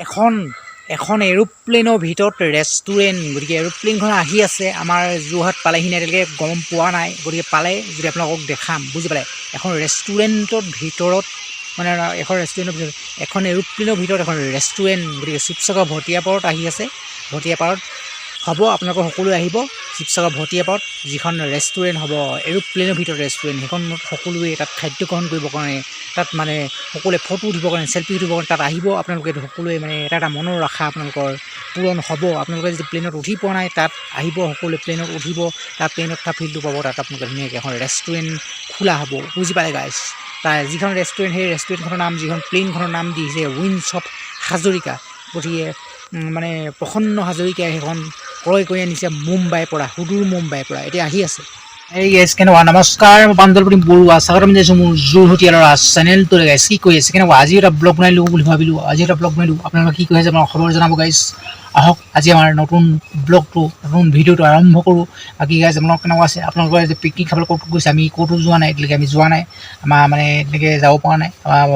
এখন এৰোপ্লেনৰ ভিতৰত ৰেষ্টুৰেণ্ট। গতিকে এৰোপ্লেনখন আহি আছে, আমাৰ যোৰহাট পালেহি নাই, এতিয়ালৈকে গম পোৱা নাই। গতিকে পালে যদি আপোনালোকক দেখাম, বুজি পালে। এখন ৰেষ্টুৰেণ্টৰ ভিতৰত মানে এখন এৰোপ্লেনৰ ভিতৰত এখন ৰেষ্টুৰেণ্ট। গতিকে শিৱসাগৰ ভটিয়াপাৰত আহি আছে। ভটিয়াপাৰত হ'ব, আপোনালোকৰ সকলোৱে আহিব শিৱসাগৰ ভটিয়াপাৰত যিখন ৰেষ্টুৰেণ্ট হ'ব, এৰোপ্লেনৰ ভিতৰত ৰেষ্টুৰেণ্ট। সেইখনত সকলোৱে তাত খাদ্য গ্ৰহণ কৰিবৰ কাৰণে, তাত মানে সকলোৱে ফটো উঠিবৰ কাৰণে, চেল্ফি উঠিবৰ কাৰণে তাত আহিব। আপোনালোকে সকলোৱে মানে এটা মনৰ আশা আপোনালোকৰ পূৰণ হ'ব। আপোনালোকে যদি প্লেনত উঠি পোৱা নাই, তাত আহিব, সকলোৱে প্লেনত উঠিব, তাত প্লেনত থকা ফিল্ডটো পাব। তাত আপোনালোকে ধুনীয়াকৈ এখন ৰেষ্টুৰেণ্ট খোলা হ'ব, বুজি পালে গাইছ। তাৰ যিখন ৰেষ্টুৰেণ্ট, সেই ৰেষ্টুৰেণ্টখনৰ নাম, যিখন প্লেনখনৰ নাম দিছে উইংছ অফ হাজৰিকা। গতিকে মানে প্ৰসন্ন হাজৰিকাই সেইখন ক্ৰয় কৰি আনিছে মুম্বাইৰ পৰা, সুদূৰ মুম্বাইৰ পৰা, এতিয়া আহি আছে। এই গাইছ কেনেকুৱা, নমস্কাৰ, মই প্ৰাঞ্জলপ্ৰতীম বৰুৱা, স্বাগতম জনাইছোঁ মোৰ যোৰহতীয়া ল'ৰা চেনেলটোলৈ। গাইছ কি কৰি আছে, কেনেকুৱা? আজি এটা ব্লগ বনাই দিলোঁ বুলি ভাবিলোঁ, আজি এটা ব্লগ বনাই দিওঁ। আপোনালোকে কি কৰি আছে আপোনাক খবৰ জনাব গাইছ। আহক আজি আমাৰ নতুন ব্লগটো, নতুন ভিডিঅ'টো আৰম্ভ কৰোঁ। বাকী গাইছ আপোনালোক কেনেকুৱা আছে? আপোনালোকে যে পিকনিক খাবলৈ ক'ত গৈছে? আমি ক'তো যোৱা নাই এতিয়ালৈকে, আমি যোৱা নাই। আমাৰ মানে তেনেকৈ যাব পৰা নাই,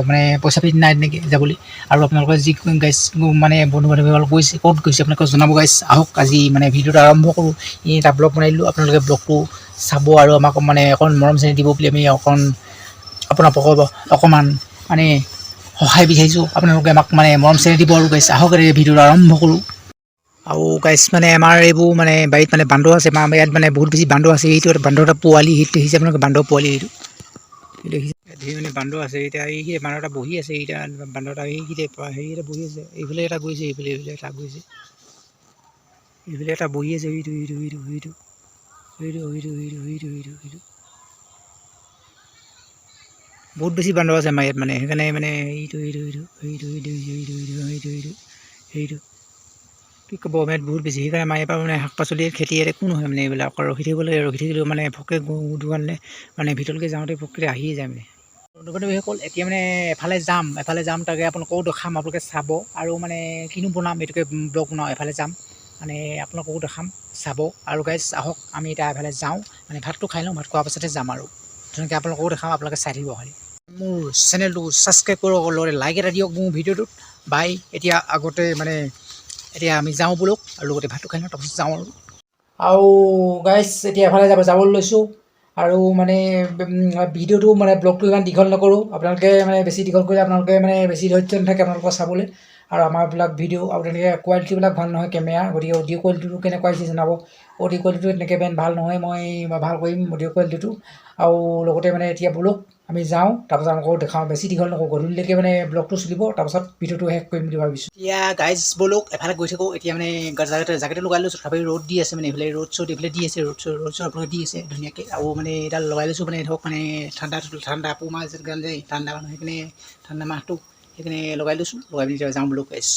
মানে পইচা পাতি নাই তেনেকৈ যাবলৈ। আৰু আপোনালোকে যি গাইছ মানে বন্ধু বান্ধৱীসকল গৈছে, ক'ত গৈছে আপোনালোকে জনাব গাইছ। আহক আজি মানে ভিডিঅ'টো আৰম্ভ কৰোঁ। এটা ব্লগ বনাই দিলোঁ, আপোনালোকে ব্লগটো চাব আৰু আমাক মানে অকণ মৰম চেনেহ দিব বুলি আমি অকণমান মানে সহায় বিচাৰিছোঁ। আপোনালোকে আমাক মানে মৰম চেনেহ দিব আৰু গাইছ। আহক ভিডিঅ'টো আৰম্ভ কৰোঁ। আৰু গাইছ মানে আমাৰ এইবোৰ মানে বাৰীত মানে বান্দৰ আছে, আমাৰ ইয়াত মানে বহুত বেছি বান্দৰ আছে। এইটো বান্দৰ এটা পোৱালি, সেইটো দেখিছে আপোনালোকে, বান্দৰ পোৱালি এইটো দেখিছে। ধেৰ মানে বান্দৰ আছে। এতিয়া এই বান্দৰ এটা বহি আছে, এতিয়া বান্দৰ এটা হেৰি এটা বহি আছে, এইফালে এটা গৈছে, এইফালে এটা গৈছে, এইফালে এটা বহি আছে, সেইটো বহুত বেছি বান্দৰ আছে আমাৰ ইয়াত মানে, সেইকাৰণে মানে সেইটো কি ক'ব, ইয়াত বহুত বেছি। সেইকাৰণে আমাৰ ইয়াৰ পৰা মানে শাক পাচলিৰ খেতি ইয়াত একো নহয় মানে, এইবিলাক ৰখি থাকিব লাগে, ৰখি থাকিলেও মানে ফকে কাৰণে মানে ভিতৰলৈকে যাওঁতে ফককৈ আহিয়ে যায় মানে। বন্ধুসকল এতিয়া মানে এফালে যাম, তাকে আপোনালোকেও দেখাম, আপোনালোকে চাব। আৰু মানে কিনো বনাম, এইটোকে ব্লগ বনাওঁ, এফালে যাম মানে আপোনালোককো দেখাম, চাব। আৰু গাইছ আহক আমি এতিয়া এফালে যাওঁ, মানে ভাতটো খাই লওঁ, ভাত খোৱাৰ পাছতে যাম আৰু তেনেকৈ আপোনালোককো দেখাম, আপোনালোকে চাই থাকিব খালি। মোৰ চেনেলটো ছাবস্ক্ৰাইব কৰক, লগতে লাইক এটা দিয়ক মোৰ ভিডিঅ'টোত। বাই, এতিয়া আগতে মানে এতিয়া আমি যাওঁ বলক, আৰু লগতে ভাতটো খাই লওঁ, তাৰপিছত যাওঁ আৰু গাইছ এতিয়া এফালে যাবলৈ লৈছোঁ। আৰু মানে ভিডিঅ'টো মানে ব্লগটো ইমান দীঘল নকৰোঁ, আপোনালোকে মানে বেছি দীঘল কৰিলে আপোনালোকে মানে বেছি ধৈৰ্য নাথাকে আপোনালোকৰ চাবলৈ। আৰু আমাৰবিলাক ভিডিঅ' আৰু তেনেকৈ কোৱালিটিবিলাক ভাল নহয় কেমেৰা, গতিকে অডিঅ' কোৱালিটিটো কেনেকুৱা হৈছে জনাব। অডিঅ' কোৱালিটিটো তেনেকৈ ভাল নহয়, মই ভাল কৰিম অডিঅ' কোৱালিটিটো। আৰু লগতে মানে এতিয়া বলক আমি যাওঁ, তাৰপাছত আমাকো দেখাওঁ, বেছি দীঘল নকৰোঁ, গধূলিলৈকে মানে ব্লগটো চলিব, তাৰপাছত ভিডিঅ'টো শেষ কৰিম বুলি ভাবিছোঁ। এতিয়া গাইজ বলক এফালে গৈ থাকোঁ। এতিয়া মানে জাকেটটো লগাই লৈছোঁ, তথাপি ৰ'দ দি আছে মানে, এইফালে ৰ'দ চ'দ এইফালে দি আছে, ৰ'দ চ'দ আপোনালোকে দি আছে ধুনীয়াকৈ। আৰু মানে এডাল লগাই লৈছোঁ মানে ধৰক মানে ঠাণ্ডা পুমাহ যেন যে ঠাণ্ডা মানুহ, সেইকাৰণে ঠাণ্ডা মাহটো সেইকাৰণে লগাই লৈছোঁ, লগাই পিনি যাওঁ বোলো গাইছ।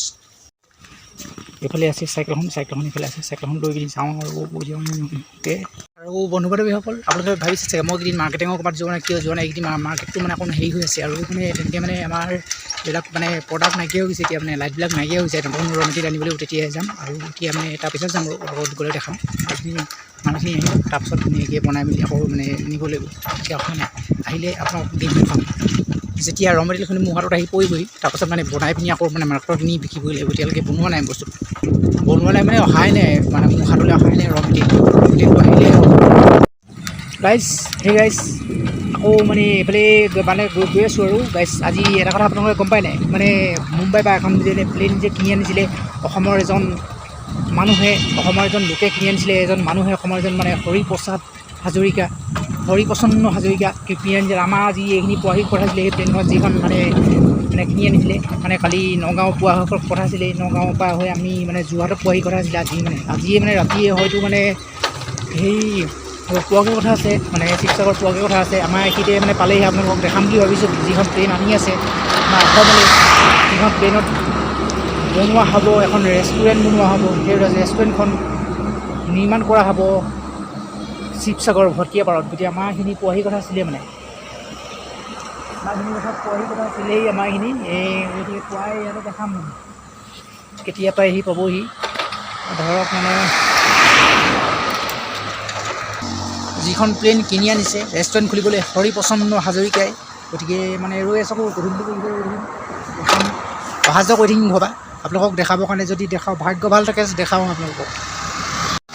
এইফালে আছে চাইকেলখন এইফালে আছে, চাইকেলখন লৈ পিনি যাওঁ আৰু বন্ধু বান্ধৱীসকল আপোনালোকে ভাবিছে চাগে মই এইকেইদিন মাৰ্কেটিঙৰ ক'ৰবাত যোৱা নাই, কিয় যোৱা নাই। এইকেইদিন মাৰ্কেটটো মানে অকণ হেৰি হৈ আছে, আৰু মানে তেনেকৈ মানে আমাৰ এইবিলাক মানে প্ৰডাক্ট নাইকিয়া হৈ গৈছে। এতিয়া মানে লাইটবিলাক নাইকিয়া হৈ যায়, নতুন ৰ মেটেৰিয়েল আনিবলৈ তেতিয়াহে যাম। আৰু এতিয়া মানে তাৰপিছত যাম, লগত গ'লে দেখাম মানুহখিনি আহিব, তাৰপিছত ধুনীয়াকৈ বনাই মেলি আকৌ মানে নিব লাগিব। এতিয়া আহিলে আপোনাক দিম দেখাম। যেতিয়া ৰ মেটেৰিয়েলখিনি মোৰ হাতত আহি পৰিবহি, তাৰপাছত মানে বনাই পিনি আকৌ মানে মাৰ্কেটত নি বিকিবই লাগিব। এতিয়ালৈকে বনোৱা নাই বস্তুটো, মানে অহাই নাই, মানে মোৰ হাতলৈ অহাই নাই ৰ মেটেৰিয়েলটো আহিলে গাইছ। গাইছ আকৌ মানে এইফালে মানে গৈ আছোঁ আৰু গাইছ। আজি এটা কথা আপোনালোকে গম পাই নাই, মানে মুম্বাইৰ পৰা এখন যে প্লেন যে কিনি আনিছিলে অসমৰ এজন লোকে কিনি আনিছিলে, এজন মানুহে, অসমৰ এজন মানে হৰিপ্ৰসন্ন হাজৰিকা কিনি আনিছিলে। আমাৰ আজি এইখিনি পোৱাহি কথা আছিলে, সেই প্লেনখনত যিখন মানে কিনি আনিছিলে, মানে কালি নগাঁও পোৱা কথা আছিলে। নগাঁৱৰ পৰা হৈ আমি মানে যোৰহাটত পোৱাহি কথা আছিলে আজিয়ে মানে ৰাতিয়ে হয়তো মানে সেই পোৱাগৈ কথা আছে, মানে শিৱসাগৰ পোৱাগৈ কথা আছে। আমাৰ এইখিনিতে মানে পালেহি, আপোনালোকক দেখাম বুলি ভাবিছোঁ। যিখন প্লেন আনি আছে আমাৰ অসমলৈ, যিখন প্লেনত বনোৱা হ'ব, এখন ৰেষ্টুৰেণ্ট বনোৱা হ'ব। সেই ৰেষ্টুৰেণ্টখন নিৰ্মাণ কৰা হ'ব শিৱসাগৰ ভটিয়াপাৰত। গতিকে আমাৰখিনি পোৱাহি কথা আছিলে, মানে আমাৰখিনি কথা পোৱাহি কথা আছিলেই। আমাৰখিনি গতিকে পুৱাই ইয়াতে দেখাম, কেতিয়া পাইহি পাবহি ধৰক। মানে যিখন প্লেন কিনি আনিছে ৰেষ্টুৰেণ্ট খুলিবলৈ হৰিপ্ৰসন্ন হাজৰিকাই, গতিকে মানে ৰৈ আছোঁ, গধূলি অহা যোৱা কৰি থাকিম ঘৰপা। আপোনালোকক দেখাবৰ কাৰণে যদি দেখাওঁ ভাগ্য ভাল থাকে দেখাওঁ আপোনালোকক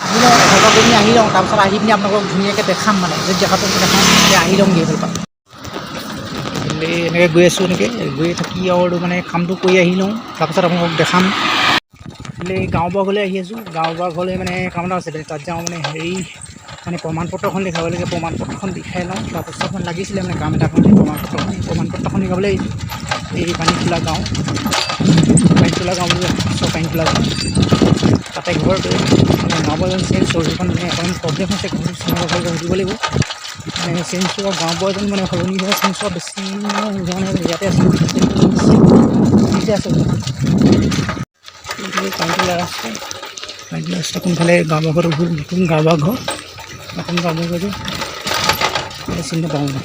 আহি লওঁ এফালৰ পৰা আহি লওঁ তাৰপিছত আহি পিনি আপোনালোকক ধুনীয়াকৈ দেখাম মানে যদি দেখাব দেখাম আহি লওঁগৈ এইফালৰ পৰা এনেকৈ গৈ আছোঁ এনেকৈ গৈ থাকি আৰু মানে কামটো কৰি আহি লওঁ তাৰপিছত আপোনালোকক দেখাম গাঁওবুঢ়া ঘৰলৈ আহি আছোঁ গাঁওবুঢ়া ঘৰলৈ মানে কাম এটা আছিলে তাত যাওঁ মানে হেৰি মানে প্ৰমাণপত্ৰখন দেখাব লাগে প্ৰমাণপত্ৰখন দেখাই লওঁ তাৰপিছত লাগিছিলে মানে কাম এটা কাৰণে প্ৰমাণপত্ৰখন দেখাবলৈ এই পানীতোলা গাঁও বুলি পানীতোলা গাঁও তাতে ঘৰটো মানে গাঁওবুঢ়াজন চেঞ্জ চহীখন মানে অকণমান প্ৰব্লেম হৈছে ঘৰটো ভালকৈ সুধিব লাগিব মানে চেঞ্জ হোৱা গাঁওবুঢ়াজন মানে সলনি হোৱা চেঞ্জ হোৱা বেছি মানে ইয়াতে আছে পানীতোলা ৰাস্তা কোনফালে গাঁওবুঢ়া ঘৰটো ভুল নতুন গাঁওবুঢ়া ঘৰ নতুন গাঁওবুঢ়া ঘৰটো চিনি নাপাওঁ মানে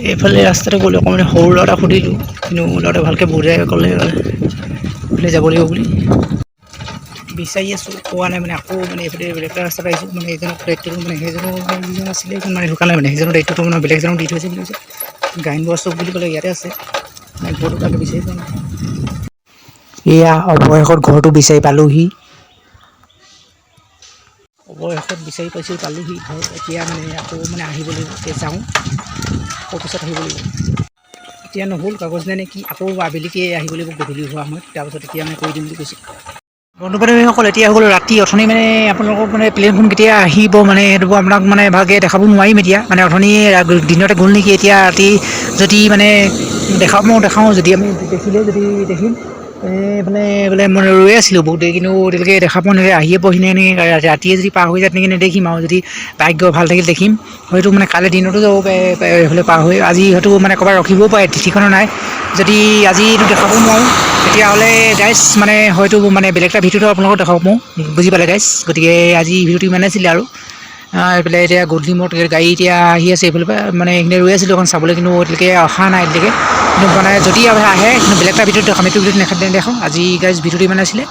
এইফালে ৰাস্তাটো গ'লে অকণমান সৰু ল'ৰা এটা সুধিলোঁ কিন্তু ল'ৰাটোৱে ভালকৈ বুজাই ক'লে এইফালে যাব লাগিব বুলি বিচাৰি আছোঁ পোৱা নাই মানে আকৌ মানে এইফালে বেলেগ এটা ৰাস্তাত আহিছোঁ মানে এইজনক দায়িত্বটো মানে সেইজনৰ যিজন আছিলে এইজন মানে ঢুকা নাই মানে সেইজনৰ দায়িত্বটো মানে বেলেগ এজনক দি থৈছে বুলি কৈছে গাইনবুঢ়া চুক বুলি ক'লে ইয়াতে আছে ঘৰটো তাকে বিচাৰি পোৱা নাই এয়া অৱশেষত ঘৰটো বিচাৰি পালোহি পালোহি ঘৰ এতিয়া মানে আকৌ মানে আহিব লাগিব এতিয়া যাওঁ আকৌ পিছত আহিব লাগিব এতিয়া নহ'ল কাগজ নাই নে কি আকৌ আবেলিকৈ আহিব লাগিব গধূলি হোৱা সময়ত তাৰপিছত এতিয়া মানে কৰি দিম বুলি কৈছে বন্ধু বান্ধৱীসকল এতিয়া হৈ গ'ল ৰাতি অথনি মানে আপোনালোকক মানে প্লেনখন কেতিয়া আহিব মানে সেইটো আপোনাক মানে ভালকৈ দেখাব নোৱাৰিম এতিয়া মানে অথনি দিনতে গ'ল নেকি এতিয়া ৰাতি যদি মানে দেখাওঁ যদি আমি দেখিলে যদি দেখিম মানে বোলে মই ৰৈ আছিলোঁ বহুত দেৰি কিন্তু এতিয়ালৈকে দেখা পোৱা নাই আহিয়ে পঢ়িনে এনেকৈ ৰাতিয়ে যদি পাৰ হৈ যায় তেনেকৈ নেদেখিম আৰু যদি ভাগ্য ভাল থাকিলে দেখিম হয়তো মানে কাইলৈ দিনতো যাব পাৰে এইফালে পাৰ হৈ আজি হয়তো মানে ক'ৰবাত ৰখিবও পাৰে ঠিকনা নাই যদি আজি এইটো দেখাব নোৱাৰোঁ তেতিয়াহ'লে গাইজ মানে হয়তো মানে বেলেগ এটা ভিডিঅ'টো আপোনালোকক দেখাব পাৰোঁ বুজি পালে গাইজ গতিকে আজি ভিডিঅ'টো ইমানে আছিলে আৰু এইফালে এতিয়া গধূলি মূৰত গাড়ী এতিয়া আহি আছে এইফালৰ পৰা মানে এইখিনি ৰৈ আছিলোঁ অকণ চাবলৈ কিন্তু এতিয়ালৈকে অহা নাই এতিয়ালৈকে কিন্তু মানে যদি আহে কিন্তু বেলেগ এটা ভিডিঅ'ত দেখাম এইটো ভিডিঅ'ত নেদেখাওঁ আজি গাইজ ভিডিঅ'টো ইমান আছিলে